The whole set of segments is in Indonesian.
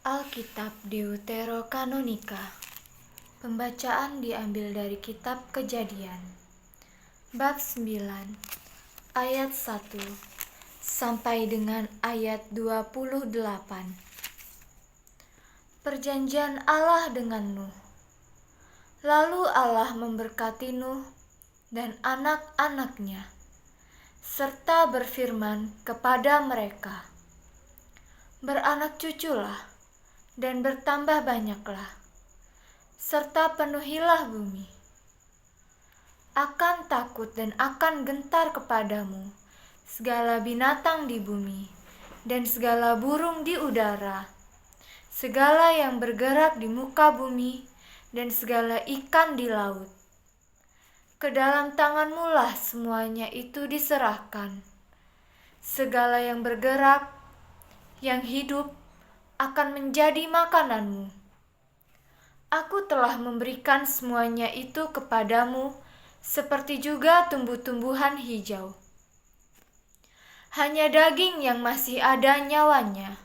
Alkitab Deuterokanonika. Pembacaan diambil dari kitab Kejadian bab 9 ayat 1 sampai dengan ayat 28. Perjanjian Allah dengan Nuh. Lalu Allah memberkati Nuh dan anak-anaknya serta berfirman kepada mereka, beranak cuculah dan bertambah banyaklah, serta penuhilah bumi. Akan takut dan akan gentar kepadamu segala binatang di bumi dan segala burung di udara, segala yang bergerak di muka bumi dan segala ikan di laut. Ke dalam tanganmu lah semuanya itu diserahkan. Segala yang bergerak, yang hidup, akan menjadi makananmu. Aku telah memberikan semuanya itu kepadamu, seperti juga tumbuh-tumbuhan hijau. Hanya daging yang masih ada nyawanya,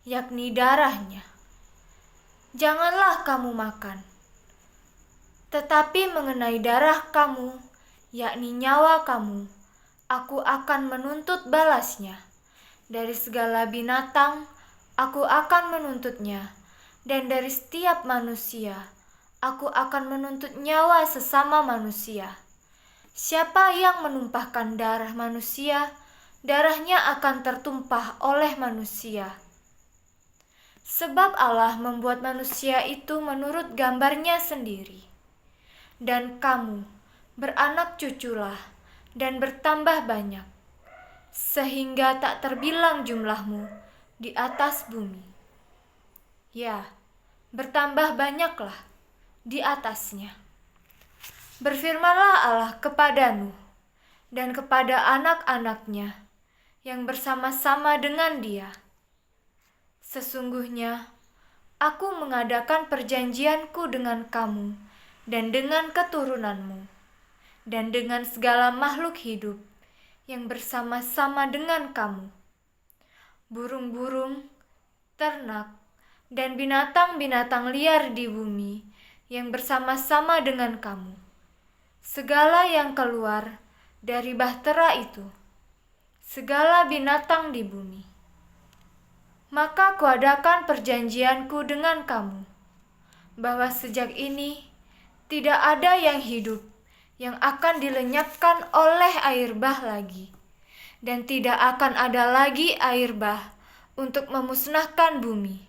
yakni darahnya, janganlah kamu makan. Tetapi mengenai darah kamu, yakni nyawa kamu, aku akan menuntut balasnya. Dari segala binatang, aku akan menuntutnya, dan dari setiap manusia, aku akan menuntut nyawa sesama manusia. Siapa yang menumpahkan darah manusia, darahnya akan tertumpah oleh manusia. Sebab Allah membuat manusia itu menurut gambarnya sendiri. Dan kamu beranak cuculah dan bertambah banyak, sehingga tak terbilang jumlahmu di atas bumi. Ya, bertambah banyaklah di atasnya. Berfirmanlah Allah kepada Nuh dan kepada anak-anaknya yang bersama-sama dengan dia. Sesungguhnya aku mengadakan perjanjianku dengan kamu dan dengan keturunanmu, dan dengan segala makhluk hidup yang bersama-sama dengan kamu, burung-burung, ternak, dan binatang-binatang liar di bumi yang bersama-sama dengan kamu, segala yang keluar dari bahtera itu, segala binatang di bumi. Maka kuadakan perjanjianku dengan kamu, bahwa sejak ini tidak ada yang hidup yang akan dilenyapkan oleh air bah lagi, dan tidak akan ada lagi air bah untuk memusnahkan bumi.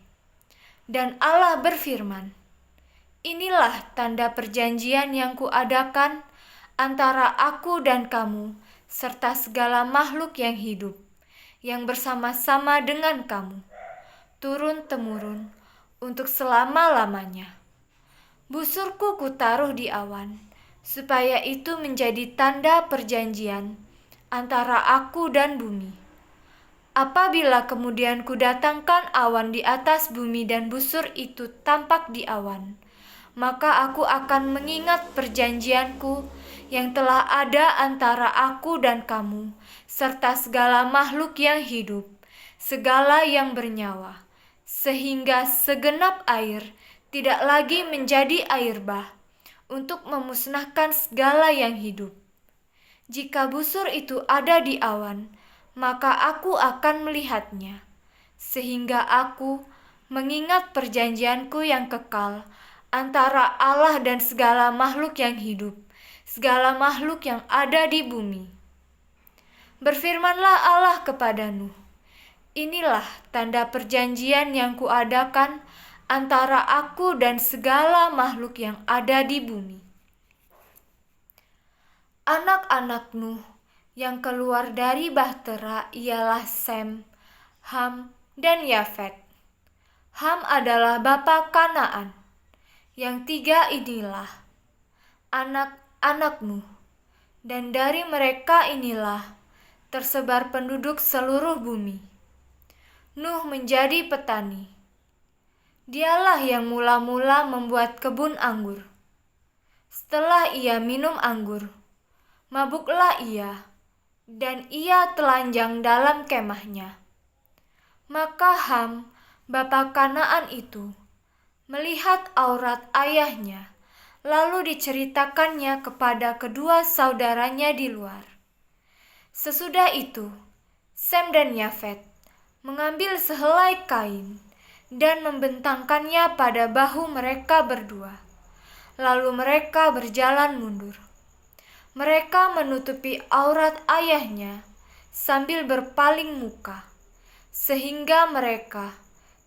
Dan Allah berfirman, inilah tanda perjanjian yang kuadakan antara aku dan kamu, serta segala makhluk yang hidup, yang bersama-sama dengan kamu, turun-temurun, untuk selama-lamanya. Busurku kutaruh di awan, supaya itu menjadi tanda perjanjian antara aku dan bumi. Apabila kemudian kudatangkan awan di atas bumi dan busur itu tampak di awan, maka aku akan mengingat perjanjianku yang telah ada antara aku dan kamu, serta segala makhluk yang hidup, segala yang bernyawa, sehingga segenap air tidak lagi menjadi air bah, untuk memusnahkan segala yang hidup. Jika busur itu ada di awan, maka aku akan melihatnya, sehingga aku mengingat perjanjianku yang kekal antara Allah dan segala makhluk yang hidup, segala makhluk yang ada di bumi. Berfirmanlah Allah kepada Nuh, inilah tanda perjanjian yang kuadakan antara aku dan segala makhluk yang ada di bumi. Anak-anak Nuh yang keluar dari bahtera ialah Sem, Ham, dan Yafet. Ham adalah bapa Kanaan. Yang tiga inilah anak-anak Nuh, dan dari mereka inilah tersebar penduduk seluruh bumi. Nuh menjadi petani. Dialah yang mula-mula membuat kebun anggur. Setelah ia minum anggur, mabuklah ia, dan ia telanjang dalam kemahnya. Maka Ham Bapa Kanaan itu melihat aurat ayahnya, lalu diceritakannya kepada kedua saudaranya di luar. Sesudah itu, Sem dan Yafet mengambil sehelai kain dan membentangkannya pada bahu mereka berdua. Lalu mereka berjalan mundur. Mereka menutupi aurat ayahnya sambil berpaling muka, sehingga mereka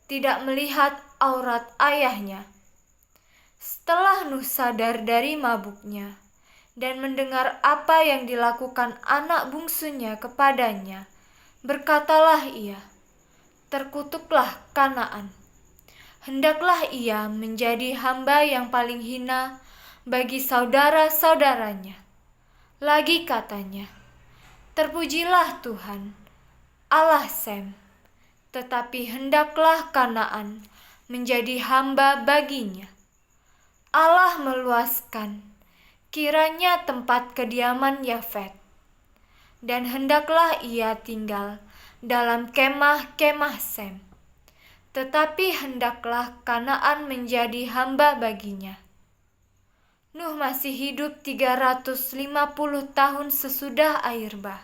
tidak melihat aurat ayahnya. Setelah Nuh sadar dari mabuknya dan mendengar apa yang dilakukan anak bungsunya kepadanya, berkatalah ia, "Terkutuklah Kanaan. Hendaklah ia menjadi hamba yang paling hina bagi saudara-saudaranya." Lagi katanya, "Terpujilah Tuhan, Allah Sem, tetapi hendaklah Kanaan menjadi hamba baginya." Allah meluaskan kiranya tempat kediaman Yafet, dan hendaklah ia tinggal dalam kemah-kemah Sem, tetapi hendaklah Kanaan menjadi hamba baginya. Nuh masih hidup 350 tahun sesudah air bah.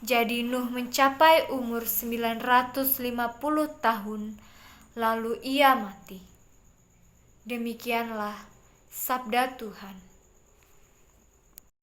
Jadi Nuh mencapai umur 950 tahun, lalu ia mati. Demikianlah sabda Tuhan.